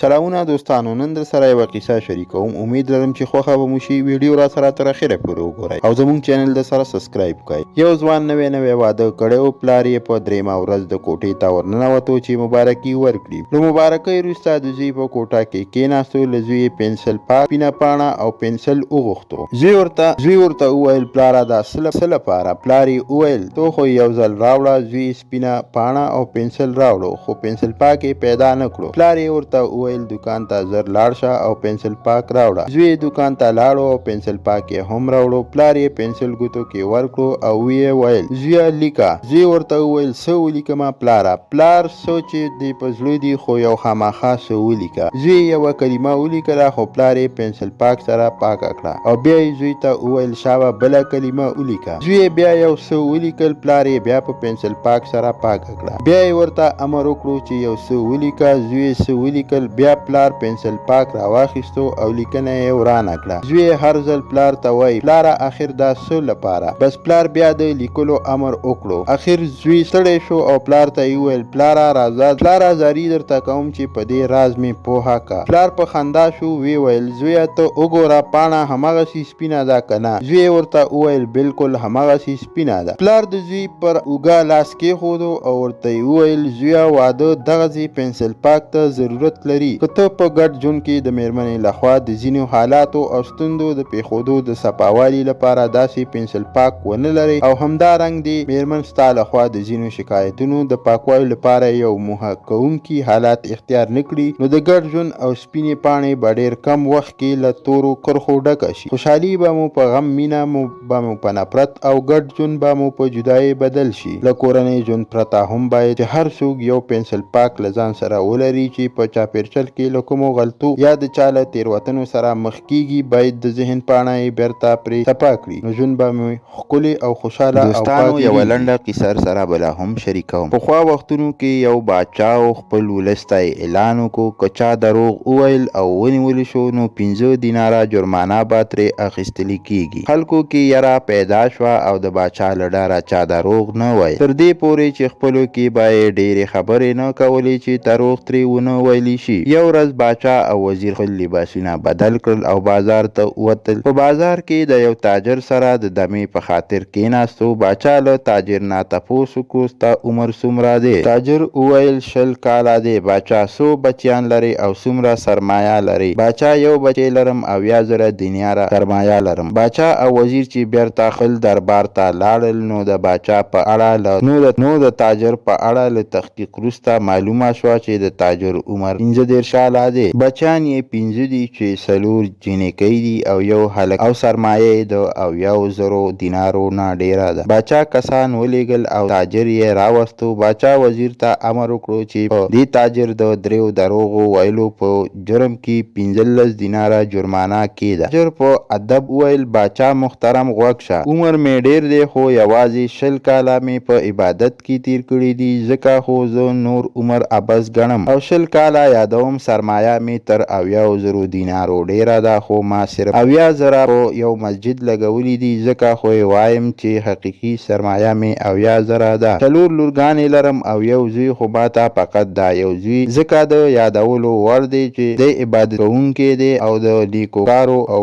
سلامونه دوستانو، نن در سره یوه قصه شریکوم. امید لرم چې خوښه به مو شي. ویډیو را سره تر اخره پورې وګورئ او زموږ چینل د سره سبسکرایب کړئ. یو ځوان نوی واده کړی و. پلار یې په دریمه ورځ د کوټې ته ورننوتو چې مبارکي ورکړي. له مبارکۍ وروسته د زوی په کوټه کې کېناستو. له زوی یې پنسل پاک، سپینه پاڼه او پنسل وغوښتو. زوی ورته وویل پلاره دا څه لپاره؟ پلار یې وویل تو خو یو ځل راوړه. زوی سپینه پاڼه او پنسل راوړو خو پنسل پاک یې پیدا نه کړو. پلار یې ورته وویل دکان ته زر لاړ شه او پنسل پاک راوړه. زوی دکان ته لاړو او پنسل پاک یې هم راوړو. پلار یې پنسل ګوتو کې ورکړو او ویې ویل زویه لیکه. زوی ورته وویل څه ولیکمه پلاره؟ پلار څه چې دی په زړه دي خو یو خامخا څه ولیکه. زوی یوه کلمه ولیکله خو پلار یې پنسل پاک سره پاکه کړه او بیا یې زوی ته وویل شابه بله کلمه ولیکه. زوی بیا یو څه ولیکل. پلار یې بیا په پنسل پاک سره پاکه کړه. بیا یې ورته امر وکړو چې یو څه ولیکه. زوی څه ولیکل. بیا پلار پنسل پاک راواخیستو او لیکنه یې ورانه کړه. زوی هر ځل پلار ته وایي پلاره اخر دا څه لپاره؟ بس پلار بیا د لیکلو امر وکړو. اخر زوی ستړی شو او پلار ته یې وویل پلاره راځه زاری درته کوم چې په دې راز مې پوهه کا. پلار په خندا شو. وی ویل زویه ته وګوره پاڼه هماغسې سپینه ده که نه؟ زوی ورته وویل بالکل هماغسې سپینه ده. پلار د زوی پر اوږه لاس کېښودو او ورته یې وویل زویه واده دغسې پنسل پاک ته ضرورت لري. که ته په ګډ ژوند کې د میرمنې لخوا د ځینو حالاتو او ستونزو د پیښودو د صفاوالي لپاره داسې پنسل پاک ونه لرئ او همدارنګ د میرمن ستا لخوا د ځینو شکایتونو د پاکوالي لپاره یو موخه کوونکي حالات اختیار نه کړي، نو د ګډ ژوند او سپینې پاڼې به ډېر کم وخت کې له تورو کرښو ډکه شي. خوشحالي به مو په غم، مینه به مو په نفرت او ګډ ژوند به مو په جدایۍ بدل شي. له کورنۍ ژوند پرته هم باید چې هر څوک یو پنسل پاک له ځان سره ولري چې په چاپېرچل کې له کومو غلطو یا د چا له تېروتنو سره مخ کېږي باید د ذهن پاڼه یې بیرته پرې صفا کړي، نو ژوند به مو ښکلی او خوشحاله او دوستانو یوه لنډه قصه سره بله هم شریکوم. پخوا وختونو کې یو باچا خپل ولس ته اعلان وکړو که چا دروغ وویل او ونیول شو نو 15 دیناره جرمانه به ترې اخیستلی کېږي. خلکو کې یره پیدا شوه او د باچا له ډاره چا دروغ نه ویل، تر دې پورې چې خپلو کې به یې ډېرې خبرې نه کولې چې دروغ ترې ونه ویلی شي. یو ورځ باچا او وزیر خپل لباسونه بدل کړل او بازار ته ووتل. په بازار کې د یو تاجر سره د دمې په خاطر کېناستو. باچا له تاجر نه تپوس وکړو ستا عمر څومره دی؟ تاجر وویل 20 کاله دی. باچا څو بچیان لري او څومره سرمایه لري؟ باچا یو بچی لرم او 1000 دیناره سرمایه لرم. باچا او وزیر چې بیرته خپل دربار ته لاړل نو د باچا په اړه نو د تاجر په اړه له تحقیق وروسته معلومه شوه چې د تاجر عمر 15 کاله دی. بچیان یې 15 دي چې 4 جنکۍ دي او یو هلک او سرمایه د 1000 دینارو نه ډیره ده. باچا کسان ولیږل او تاجر یې راوستو. باچا وزیر ته امر وکړو چې په دې تاجر د 3 دروغو ویلو په جرم کې 15 دیناره جرمانه کېده. تاجر په ادب وویل باچا محترم غوږ شه، عمر مې ډیر دی خو یوازې 20 کاله مې په عبادت کې تیر کړي دي، ځکه خو زه نور عمر عبث ګڼم او 20 کاله یادوم. سرمایه مې تر 1000 دینارو ډیره ده خو ما صرف 10,000 په یو مسجد لګولی دي، ځکه خو وایم چې حقیقي سرمایه مې 10,000 ده. 4 لورګانې لرم او یو زوی خو ماته فقط دا یو زوی ځکه د یادولو وړ دی چې د عبادت کوونکی دی او د نیکوکارو او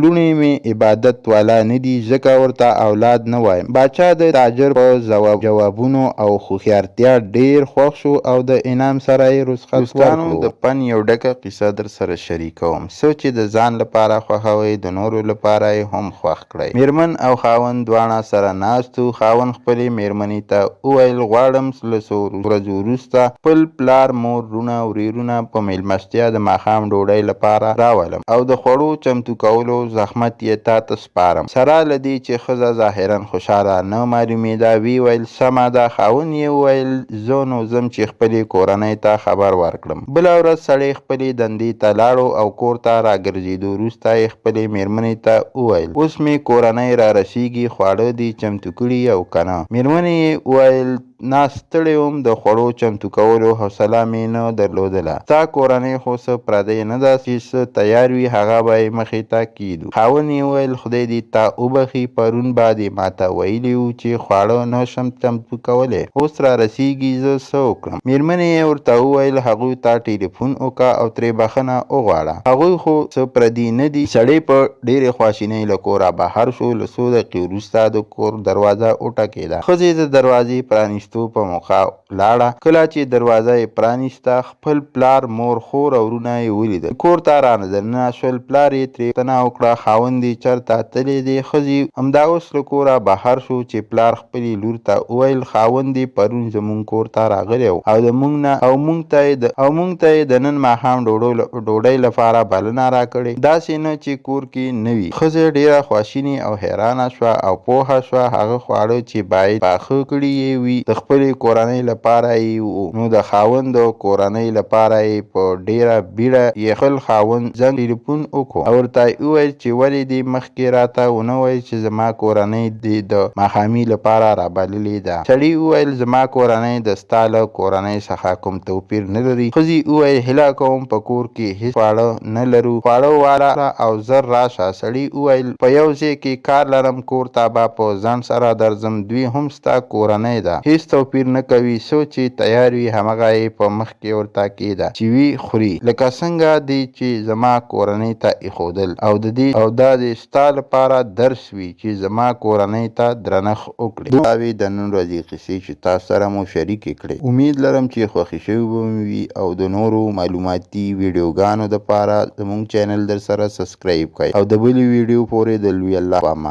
لوڼې مې عبادت والا نه دي، ځکه ورته اولاد نه وایم. باچا د تاجر په جوابونو او هوښیارتیا ډیر خوښ شو او د انعام سره یې رخصت ورکړو. د پن یو ډکه قصه در سره شریکوم. څه چې د ځان لپاره خوښوئ د نورو لپاره یې هم خوښ کړئ. میرمن او خاوند دواړه سره ناستو. خاوند خپلې میرمنې ته وویل غواړم له څو ورځو وروسته خپل پلار، مور، وروڼه او ورېرونه په میلمستیا د ماښام ډوډۍ لپاره راولم او د خوړو چمتو کولو زحمت یې تا ته سپارم. سره له دې چې ښځه ظاهرا خوشحاله نه معلومېده وی ویل سمه ده. خاوند یې وویل زه نو ځم چې خپلې کورنۍ ته خبر ورکړم. بله ورځ سړی خپلې دندې ته لاړو او کور ته راګرځېدو وروسته یې خپلې میرمنې ته وویل اوس مې کورنۍ را رسیږي، خواړه دې چمتو کړي او که نه؟ میرمنې یې وویل ناستړی وم، د خوړو چمتو کولو حوصله مې نه درلودله. ستا کورنۍ خو څه پردۍ نه ده چې څه تیار وي هغه به یې مخې ته کیدو. خاوند یې وویل خدای دې تا وبخي، پرون به دې ماته ویلي وو چې خواړه نه شم چمتو کولی، اوس را رسیږي زه څه وکړم. میرمنې یې ورته وویل هغوی ته ټلیفون وکړه او ترې بخښنه وغواړه، هغوی خو څه پردي نه دي. سړی په ډېرې خواشینۍ له کوره بهر شو. له څو دقیقې وروسته د کور دروازه وټکېده. ښځې د دروازې پرانیستو په موخه لاړه. کله چې دروازه یې پرانیسته خپل پلار، مور، خور او ورونه یې ولیدل. کور ته راننه شول. پلار یې ترې پوښتنه وکړه خاوند دې چېرته تللی دی؟ ښځې همدا اوس له کوره بهر شو چې پلار خپلې لور ته وویل خاوند دې پرون زموږ کور ته راغلی و او موږ ته یې د نن ماښام ډوډۍ لپاره بلنه راکړې، داسې نه چې کور کې نه وي. ښځې ډېره خواشینې او حیرانه شوه او پوهه شوه هغه خواړه چې باید پاخه کړي یې وي د خپلې کورنۍ لپاره یې وو. نو د خاوند د کورنۍ لپاره یې په ډېره بیړه یې خپل خاوند زنګ ټلیفون وکړو او ورته وویل چې ولې دې مخکې راته ونه ویل چې زما کورنۍ دې د ماښامي لپاره رابللې ده. سړي وویل زما کورنۍ د ستا له کورنۍ څخه کوم توپیر نه لري. ښځې وویل هیله کوم په کور کې هیڅ خواړه نه لرو، خواړه والا او زر راشه. سړي وویل په یو ځای کې کار لرم، کور ته به په ځان سره درځم، دوی هم ستا کورنۍ ده، هیڅ توپیر نه کوي، څه چې تیار وي همغه یې په مخ کې ورته کېږده چې وي خوري، لکه څنګه دی چې زما کورنۍ ته ایښودل او دا د ستا لپاره درس وي چې زما کورنۍ ته درنښت وکړي. دا وې د نن ورځې قصې چې تاسو سره مو شریکې کړې. امید لرم چې خوښې شوي به مې وي او د نورو معلوماتي ویډیوګانو دپاره زموږ چینل در سره سبسکرایب کړئ او د بلې ویډیو پورې د لوی الله په امان.